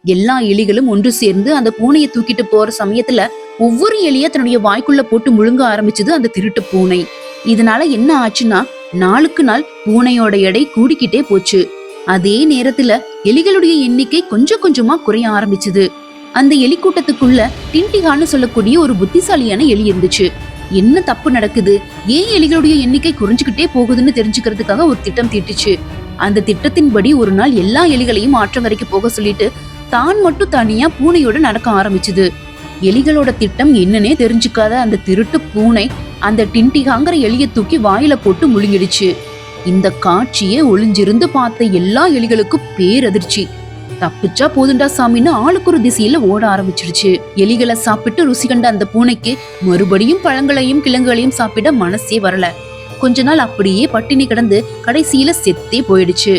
எல்லா எலிகளும் ஒன்று சேர்ந்து அந்த பூனையை தூக்கிட்டு போற சமயத்துல ஒவ்வொரு எலிய தன்னுடைய வாய்க்குள்ள போட்டு முழுங்க ஆரம்பிச்சது அந்த திருட்டு பூனை. இதனால என்ன ஆச்சுன்னா, நாளுக்கு நாள் பூனையோட எடை கூடிக்கிட்டே போச்சு. அதே நேரத்துல எலிகளுடைய எண்ணிக்கை கொஞ்சம் கொஞ்சமா குறைய ஆரம்பிச்சது. அந்த எலி கூட்டத்துக்குள்ள டின்டிகான்னு சொல்லக்கூடிய ஒரு புத்திசாலியான எலி இருந்துச்சு. என்ன தப்பு நடக்குது, ஏன் எலிகளுடைய எண்ணிக்கை குறைஞ்சுக்கிட்டே போகுதுன்னு தெரிஞ்சுக்கிறதுக்காக ஒரு திட்டம் தீட்டுச்சு. அந்த திட்டத்தின்படி ஒரு நாள் எல்லா எலிகளையும் ஆற்றம் வரைக்கும் போக சொல்லிட்டு தான் மட்டும் தனியா பூனையோட நடக்க ஆரம்பிச்சுது. எலிகளோட திட்டம் என்னன்னே தெரிஞ்சுக்காத அந்த திருட்டு பூனை அந்த டின்டிகாங்கிற எலியை தூக்கி வாயில போட்டு முழுங்கிடுச்சு. இந்த காட்சியே ஒளிஞ்சிருந்து பார்த்த எல்லா எலிகளுக்கும் பேரதிர்ச்சி. தப்பிச்சா போதுண்டா சாமின்னு ஆளுக்கு ஒரு திசையில ஓட ஆரம்பிச்சிருச்சு. எலிகளை சாப்பிட்டு ருசி கண்ட அந்த பூனைக்கு மறுபடியும் பழங்களையும் கிழங்குகளையும் சாப்பிட மனசே வரல. கொஞ்ச நாள் அப்படியே பட்டினி கிடந்து கடைசியில செத்தே போயிடுச்சு.